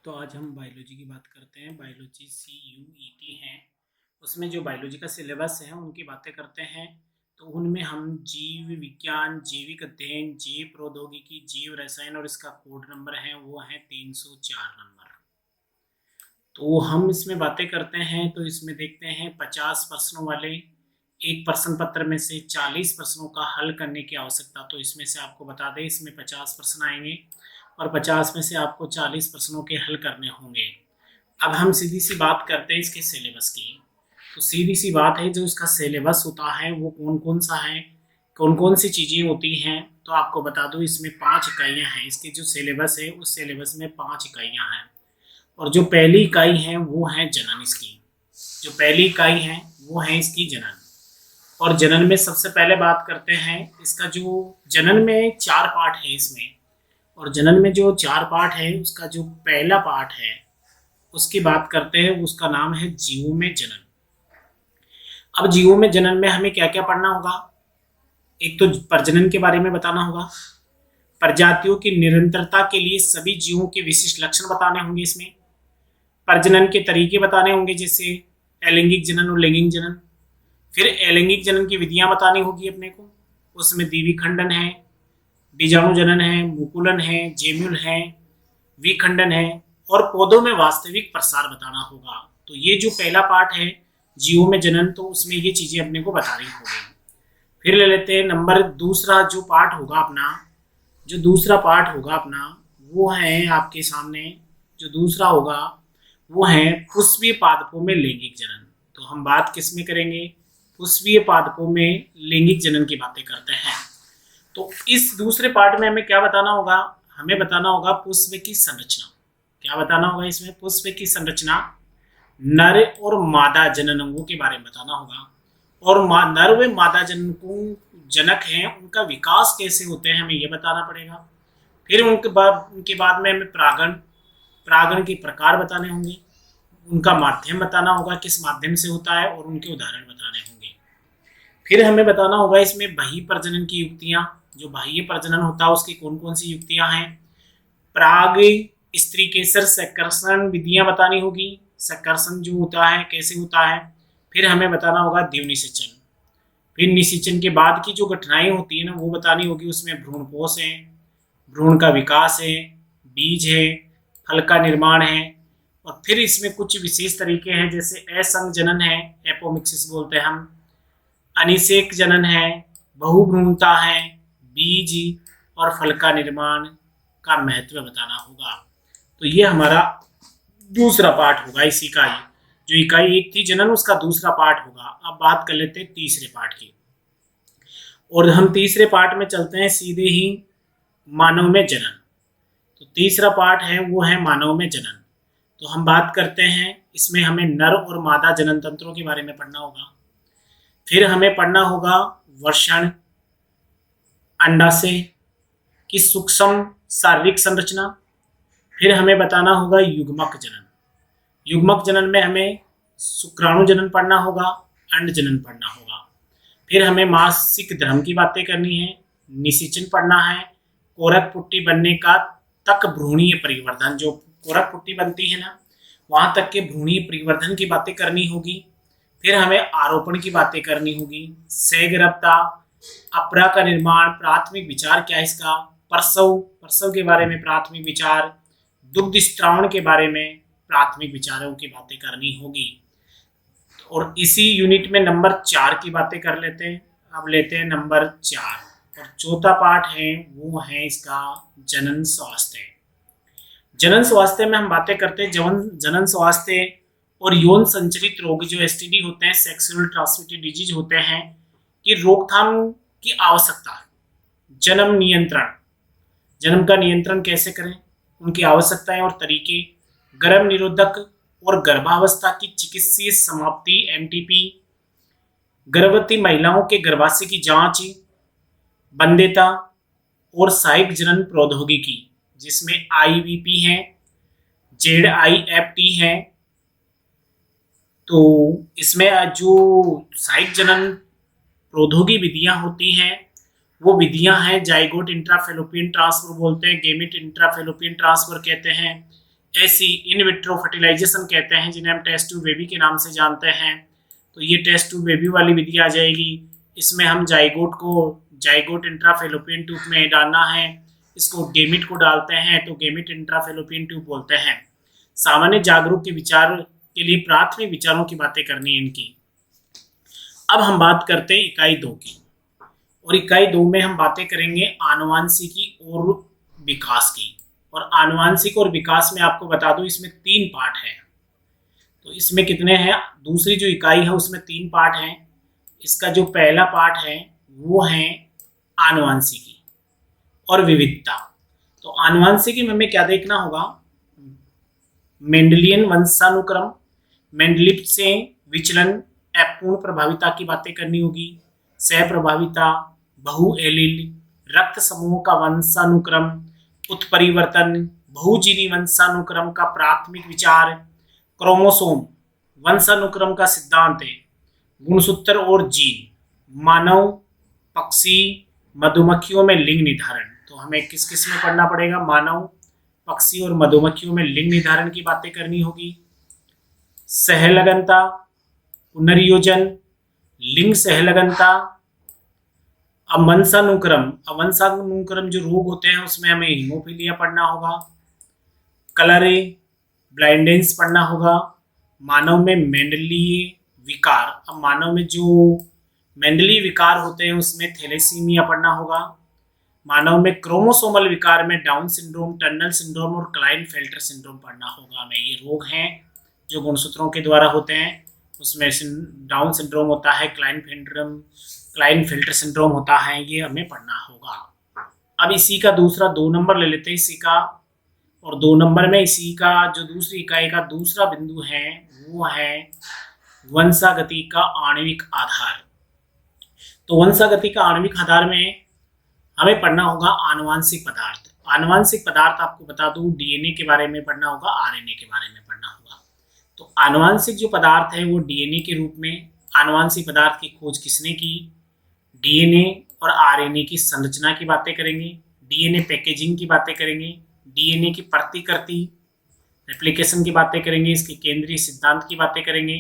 तो आज हम बायोलॉजी की बात करते हैं। बायोलॉजी CUET है, उसमें जो बायोलॉजी का सिलेबस है उनकी बातें करते हैं। तो उनमें हम जीव विज्ञान, जैविक अध्ययन, जैव प्रौद्योगिकी, जीव रसायन और इसका कोड नंबर है वो है 304 नंबर। तो हम इसमें बातें करते हैं, तो इसमें देखते हैं 50 प्रश्नों वाले एक प्रश्न पत्र में से 40 प्रश्नों का हल करने की आवश्यकता। तो इसमें से आपको बता दें, इसमें 50 प्रश्न आएंगे और 50 में से आपको 40 प्रश्नों के हल करने होंगे। अब हम सीधी सी बात करते हैं इसके सिलेबस की। तो सीधी सी बात है, जो इसका सिलेबस होता है वो कौन कौन सा है, कौन कौन सी चीज़ें होती हैं। तो आपको बता दूं, इसमें 5 इकाइयाँ हैं। इसके जो सिलेबस है उस सिलेबस में 5 इकाइयाँ हैं। और जो पहली इकाई है वो है जनन। इसकी जो पहली इकाई है वो है इसकी जनन। और जनन में सबसे पहले बात करते हैं इसका जो जनन में 4 पार्ट है इसमें। और जनन में जो 4 पार्ट है उसका जो पहला पार्ट है उसकी बात करते हैं, उसका नाम है जीवों में जनन। अब जीवों में जनन में हमें क्या क्या पढ़ना होगा। एक तो प्रजनन के बारे में बताना होगा, प्रजातियों की निरंतरता के लिए सभी जीवों के विशिष्ट लक्षण बताने होंगे इसमें, प्रजनन के तरीके बताने होंगे जैसे अलैंगिक जनन और लैंगिक जनन। फिर अलैंगिक जनन की विधियां बतानी होगी अपने को, उसमें द्विखंडन है, बीजाणु जनन है, मुकुलन है, जेम्यूल है, विखंडन है, और पौधों में वास्तविक प्रसार बताना होगा। तो ये जो पहला पार्ट है जीवों में जनन, तो उसमें ये चीजें अपने को बतानी होगी। फिर ले लेते हैं नंबर दूसरा जो पार्ट होगा अपना, जो दूसरा पार्ट होगा अपना वो है आपके सामने। जो दूसरा होगा वो है पुष्पीय पादपों में लैंगिक जनन। तो हम बात किस में करेंगे, पुष्पीय पादपों में लैंगिक जनन की बातें करते हैं। तो इस दूसरे पार्ट में हमें क्या बताना होगा, हमें बताना होगा पुष्प की संरचना। क्या बताना होगा इसमें, पुष्प की संरचना, नर और मादा जनन अंगों के बारे में बताना होगा। और नर व मादा जनकों जनक हैं उनका विकास कैसे होते हैं हमें ये बताना पड़ेगा। फिर उनके बाद में हमें परागण परागण के प्रकार बताने होंगे, उनका माध्यम बताना होगा किस माध्यम से होता है, और उनके उदाहरण बताने होंगे। फिर हमें बताना होगा इसमें बही प्रजनन की युक्तियां, जो बाह्य प्रजनन होता है उसकी कौन कौन सी युक्तियां हैं। प्राग स्त्री केसर संकर्षण विधियां बतानी होगी, संकर्षण जो होता है कैसे होता है। फिर हमें बताना होगा द्विनिषेचन। फिर निषेचन के बाद की जो घटनाएं होती है ना वो बतानी होगी, उसमें भ्रूणपोष है, भ्रूण का विकास है, बीज है, फल का निर्माण है। और फिर इसमें कुछ विशेष तरीके हैं जैसे असंग जनन है, एपोमिक्सिस बोलते हैं हम, अनिषेक जनन है, बहुभ्रूणता है, बीज और फल का निर्माण का महत्व बताना होगा। तो ये हमारा दूसरा पार्ट होगा इस इकाई। जो इकाई एक थी जनन, उसका दूसरा पार्ट होगा। अब बात कर लेते हैं तीसरे पार्ट की, और हम तीसरे पार्ट में चलते हैं सीधे ही मानव में जनन। तो तीसरा पार्ट है वो है मानव में जनन। तो हम बात करते हैं इसमें हमें नर और मादा जनन तंत्रों के बारे में पढ़ना होगा। फिर हमें पढ़ना होगा वर्षण, अंडाशय की सूक्ष्म शारीरिक संरचना। फिर हमें बताना होगा युग्मक जनन। युग्मक जनन में हमें शुक्राणु जनन पढ़ना होगा, अंड जनन पढ़ना होगा। फिर हमें मासिक धर्म की बातें करनी है, निषेचन पढ़ना है, कोरक पुट्टी बनने का तक भ्रूणीय परिवर्धन, जो कोरक पुट्टी बनती है ना वहां तक के भ्रूणीय परिवर्धन की बातें करनी होगी। फिर हमें आरोपण की बातें करनी होगी, सहगर्भता, अपरा का निर्माण, प्राथमिक विचार क्या है इसका, प्रसव प्रसव के बारे में प्राथमिक विचार, दुग्ध स्त्रावण के बारे में प्राथमिक विचारों की बातें करनी होगी। और इसी यूनिट में नंबर 4 की बातें कर लेते हैं। अब लेते हैं नंबर 4, और चौथा पार्ट है वो है इसका जनन स्वास्थ्य। जनन स्वास्थ्य में हम बातें करते हैं जनन स्वास्थ्य और यौन संचरित रोग जो STD होते हैं, सेक्सुअल ट्रांसमिटेड डिजीज होते हैं, कि रोकथाम की आवश्यकता है। जन्म नियंत्रण, जन्म का नियंत्रण कैसे करें, उनकी आवश्यकताएं और तरीके, गर्भ निरोधक और गर्भावस्था की चिकित्सीय समाप्ति MTP, गर्भवती महिलाओं के गर्भाशय की जांच, बंध्यता और सहायक जनन प्रौद्योगिकी जिसमें IVP है, ZIFT है। तो इसमें जो सहायक जनन प्रौद्योगिकी विधियां होती हैं वो विधियां हैं जाइगोट इंट्राफेलोपियन ट्रांसफर बोलते हैं, गेमिट इंट्राफेलोपियन ट्रांसफर कहते हैं, ऐसी इन विट्रो फर्टिलाइजेशन कहते हैं, जिन्हें हम टेस्ट ट्यूब बेबी के नाम से जानते हैं। तो ये टेस्ट ट्यूब बेबी वाली विधि आ जाएगी। इसमें हम जाइगोट इंट्राफेलोपियन ट्यूब में डालना है, इसको गेमिट को डालते हैं तो गेमिट इंट्राफेलोपियन ट्यूब बोलते हैं। सामान्य जागरूक के विचार के लिए प्राथमिक विचारों की बातें करनी है इनकी। अब हम बात करते हैं इकाई 2 की, और इकाई 2 में हम बातें करेंगे आनुवांशिकी और विकास की। और आनुवांशिक और विकास में आपको बता दूं इसमें 3 पार्ट हैं। तो इसमें कितने हैं, दूसरी जो इकाई है उसमें 3 पार्ट हैं। इसका जो पहला पार्ट है वो है आनुवांशिकी और विविधता। तो आनुवांशिकी में हमें क्या देखना होगा, मेंडलियन वंशानुक्रम, मेंडलिप से विचलन, अपूर्ण प्रभाविता की बातें करनी होगी, सह प्रभाविता, बहु एलील, रक्त समूह का वंशानुक्रम, उत्परिवर्तन, बहुजीवी वंशानुक्रम का प्राथमिक विचार, क्रोमोसोम, वंशानुक्रम का सिद्धांत है, गुणसूत्र और जीन, मानव, पक्षी, मधुमक्खियों में लिंग निर्धारण। तो हमें किस किस में पढ़ना पड़ेगा, मानव, पक्षी और मधुमक्खियों में लिंग निर्धारण की बातें करनी होगी। सहलगनता, पुनर्योजन, लिंग सहलगनता, अवंशानुक्रम जो रोग होते हैं उसमें हमें हीमोफीलिया पढ़ना होगा। कलरे, ब्लाइंडेंस पढ़ना होगा। मानव में मेंडलीय विकार, अब मानव में जो मेंडलीय विकार होते हैं उसमें थैलेसीमिया पढ़ना होगा। मानव में क्रोमोसोमल विकार में डाउन सिंड्रोम, टर्नर सिंड्रोम और क्लाइनफेल्टर सिंड्रोम पढ़ना होगा हमें। ये रोग हैं जो गुणसूत्रों के द्वारा होते हैं, उसमें डाउन सिंड्रोम होता है, क्लाइनफेल्टर सिंड्रोम होता है, ये हमें पढ़ना होगा। अब इसी का दूसरा 2 नंबर ले लेते हैं इसी का, और 2 नंबर में इसी का जो दूसरी इकाई का दूसरा बिंदु है वो है वंशागति का आणविक आधार। तो वंशागति का आणविक आधार में हमें पढ़ना होगा आनुवांशिक पदार्थ। आनुवांशिक पदार्थ आपको बता दूं डीएनए के बारे में पढ़ना होगा, आरएनए के बारे में पढ़ना होगा। तो आनुवांशिक जो पदार्थ है वो डीएनए के रूप में, आनुवांशिक पदार्थ की खोज किसने की, डीएनए और आरएनए की संरचना की बातें करेंगे, डीएनए पैकेजिंग की बातें करेंगे, डीएनए की प्रतिकृति रेप्लिकेशन की बातें करेंगे, इसके केंद्रीय सिद्धांत की बातें करेंगे,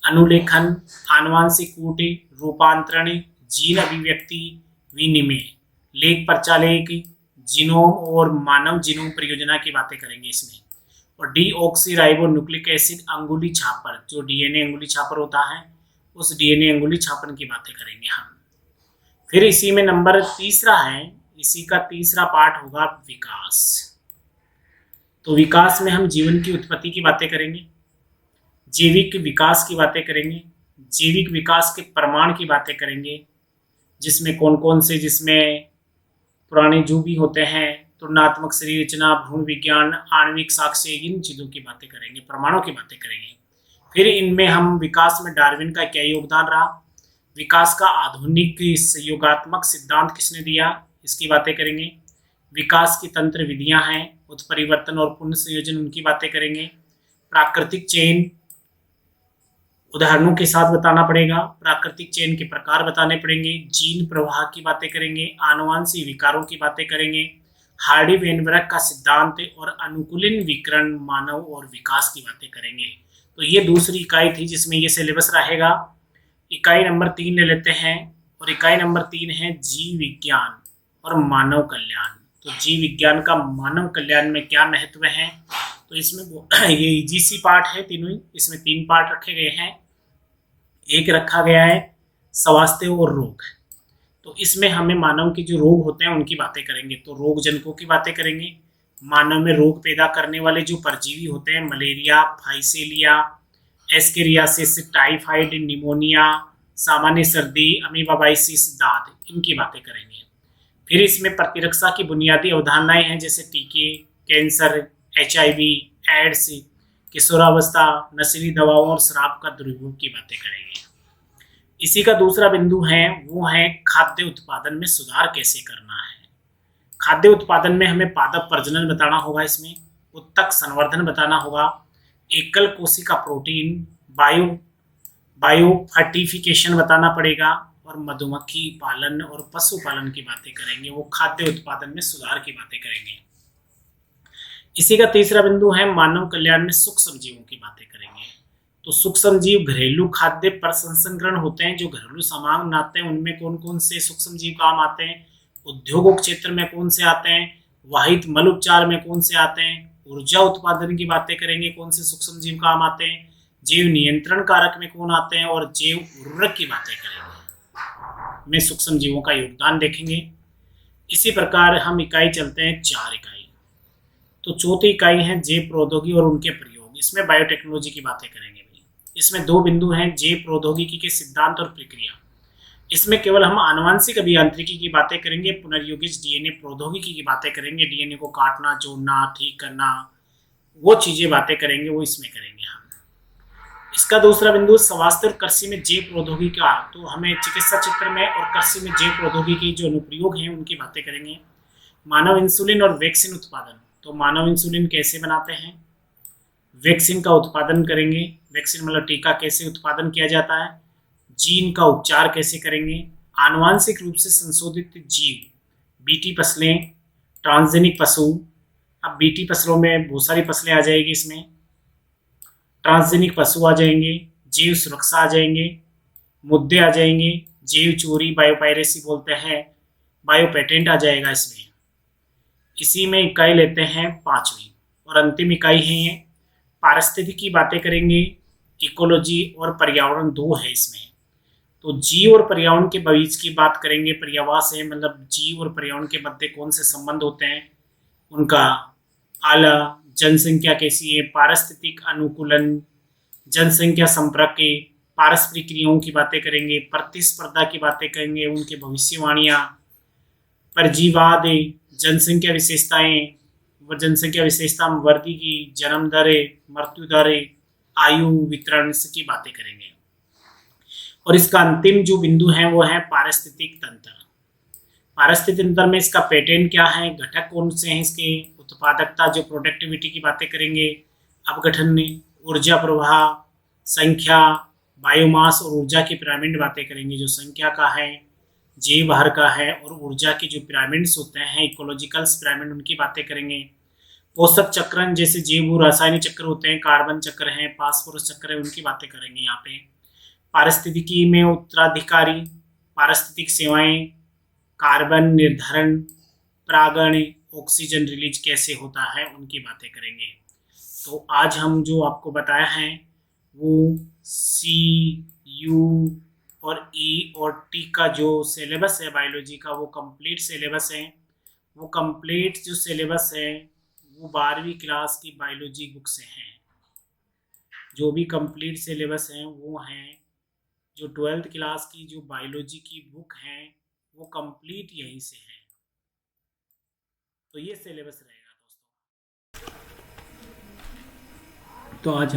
अनुलेखन, आनुवांशिक कूट, रूपांतरण, जीन अभिव्यक्ति, विनिमय, लेख प्रचालेख, जीनोम और मानव जीनोम परियोजना की बातें करेंगे इसमें। और डीऑक्सीराइबो न्यूक्लिक एसिड अंगुली छापर, जो डीएनए अंगुली छापर होता है उस डीएनए अंगुली छापन की बातें करेंगे हम। फिर इसी में नंबर तीसरा है, इसी का तीसरा पार्ट होगा विकास। तो विकास में हम जीवन की उत्पत्ति की बातें करेंगे, जैविक विकास की बातें करेंगे, जैविक विकास के प्रमाण की बातें करेंगे, जिसमें कौन कौन से, जिसमें पुराने जो भी होते हैं, तुलनात्मक शरीर रचना, भ्रूण विज्ञान, आणविक साक्ष्य, इन चीज़ों की बातें करेंगे, प्रमाणों की बातें करेंगे। फिर इनमें हम विकास में डार्विन का क्या योगदान रहा, विकास का आधुनिक सहयोगात्मक सिद्धांत किसने दिया, इसकी बातें करेंगे। विकास की तंत्र विधियां हैं, उत्परिवर्तन और पुनः संयोजन, उनकी बातें करेंगे। प्राकृतिक चेन उदाहरणों के साथ बताना पड़ेगा, प्राकृतिक चेन के प्रकार बताने पड़ेंगे, जीन प्रवाह की बातें करेंगे, आनुवांशिक विकारों की बातें करेंगे, हार्डी वेनबर्ग का सिद्धांत और अनुकूलन विकर्ण, मानव और विकास की बातें करेंगे। तो ये दूसरी इकाई थी जिसमें ये सिलेबस रहेगा। इकाई नंबर 3 ले लेते हैं, और इकाई नंबर 3 है जीव विज्ञान और मानव कल्याण। तो जीव विज्ञान का मानव कल्याण में क्या महत्व है, तो इसमें ये इजी सी पार्ट है तीनों ही, इसमें 3 पार्ट रखे गए हैं। एक रखा गया है स्वास्थ्य और रोग, तो इसमें हमें मानव के जो रोग होते हैं उनकी बातें करेंगे। तो रोग जनकों की बातें करेंगे, मानव में रोग पैदा करने वाले जो परजीवी होते हैं, malaria, Physalia, ascariasis, typhoid, pneumonia, सामान्य सर्दी, अमीबाबाइसिस, दाद, इनकी बातें करेंगे। फिर इसमें प्रतिरक्षा की बुनियादी अवधारणाएं हैं, जैसे टीके, कैंसर, HIV, एड्स, किशोरावस्था, नशीली दवाओं और शराब का दुरुपयोग की बातें करेंगे। इसी का दूसरा बिंदु है वो है खाद्य उत्पादन में सुधार कैसे करना है। खाद्य उत्पादन में हमें पादप प्रजनन बताना होगा, इसमें उत्तक संवर्धन बताना होगा, एकल कोशिका प्रोटीन, बायो फर्टिफिकेशन बताना पड़ेगा, और मधुमक्खी पालन और पशुपालन की बातें करेंगे। वो खाद्य उत्पादन में सुधार की बातें करेंगे। इसी का तीसरा बिंदु है मानव कल्याण में सूक्ष्म जीवों की बातें करेंगे। तो सूक्ष्म जीव घरेलू खाद्य प्रसंस्करण होते हैं, जो घरेलू सामान बनाते हैं उनमें कौन कौन से सूक्ष्म जीव काम आते हैं, उद्योगों के क्षेत्र में कौन से आते हैं, वाहित मल उपचार में कौन से आते हैं, ऊर्जा उत्पादन की बातें करेंगे कौन से सूक्ष्म जीव काम आते हैं, जीव नियंत्रण कारक में कौन आते हैं, और जैव उर्वरक की बातें करेंगे में सूक्ष्म जीवों का योगदान देखेंगे। इसी प्रकार हम इकाई चलते हैं 4 इकाई। तो चौथी इकाई है जैव प्रौद्योगिकी और उनके प्रयोग। इसमें बायोटेक्नोलॉजी की बातें करेंगे। इसमें 2 बिंदु हैं, जैव प्रौद्योगिकी के सिद्धांत और प्रक्रिया। इसमें केवल हम आनुवंशिक अभियांत्रिकी की बातें करेंगे, पुनर्योगित डीएनए प्रौद्योगिकी की बातें करेंगे, डीएनए को काटना, जोड़ना, ठीक करना, वो चीजें बातें करेंगे, वो इसमें करेंगे हम। इसका दूसरा बिंदु स्वास्थ्य और कृषि में जैव प्रौद्योगिकी का, तो हमें चिकित्सा क्षेत्र में और कृषि में जैव प्रौद्योगिकी जो अनुप्रयोग हैं उनकी बातें करेंगे। मानव इंसुलिन और वैक्सीन उत्पादन, तो मानव इंसुलिन कैसे बनाते हैं, वैक्सीन का उत्पादन करेंगे, वैक्सीन मतलब टीका कैसे उत्पादन किया जाता है, जीन का उपचार कैसे करेंगे, आनुवांशिक रूप से संशोधित जीव, बीटी फसलें, ट्रांसजेनिक पशु। अब बीटी फसलों में बहुत सारी फसलें आ जाएगी, इसमें ट्रांसजेनिक पशु आ जाएंगे, जैव सुरक्षा आ जाएंगे, मुद्दे आ जाएंगे, जैव चोरी बायोपायरेसी बोलते हैं, बायो पेटेंट आ जाएगा इसमें। इसी में इकाई लेते हैं 5वीं और अंतिम इकाई है ये पारिस्थितिकी की बातें करेंगे। इकोलॉजी और पर्यावरण 2 है इसमें। तो जीव और पर्यावरण के बीच की बात करेंगे। पर्यावास है मतलब जीव और पर्यावरण के मध्य कौन से संबंध होते हैं, उनका आला, जनसंख्या कैसी है, पारिस्थितिक अनुकूलन, जनसंख्या संपर्क के पारस्परिक क्रियाओं की बातें करेंगे, प्रतिस्पर्धा की बातें करेंगे, उनके भविष्यवाणियां, परजीवाद, जनसंख्या विशेषताएं, जनसंख्या विशेषता में वृद्धि की, जन्म दर, मृत्यु दर, आयु वितरण की बातें करेंगे। और इसका अंतिम जो बिंदु है वो है पारिस्थितिक तंत्र। पारिस्थितिक तंत्र में इसका पैटर्न क्या है, घटक कौन से हैं इसके, उत्पादकता जो प्रोडक्टिविटी की बातें करेंगे, अपगठन, ऊर्जा प्रवाह, संख्या, बायोमास और ऊर्जा की पिरामिड बातें करेंगे, जो संख्या का है, जीव भार का है, और ऊर्जा की जो पिरामिड्स होते हैं इकोलॉजिकल पिरामिड उनकी बातें करेंगे। पोषक चक्रण जैसे जैव रासायनिक चक्र होते हैं, कार्बन चक्र है, फास्फोरस चक्र है, उनकी बातें करेंगे यहाँ पे। पारिस्थितिकी में उत्तराधिकारी, पारिस्थितिक सेवाएं, कार्बन निर्धारण, परागण, ऑक्सीजन रिलीज कैसे होता है उनकी बातें करेंगे। तो आज हम जो आपको बताया है वो सी, यू और ई और टी का जो सिलेबस है बायोलॉजी का, वो कंप्लीट सिलेबस है। वो कंप्लीट जो सिलेबस है वो 12वीं क्लास की बायोलॉजी बुक से हैं। जो भी कंप्लीट सिलेबस हैं वो हैं, जो 12th क्लास की जो बायोलॉजी की बुक हैं वो कंप्लीट यहीं से है। तो ये सिलेबस रहेगा दोस्तों। तो आज हम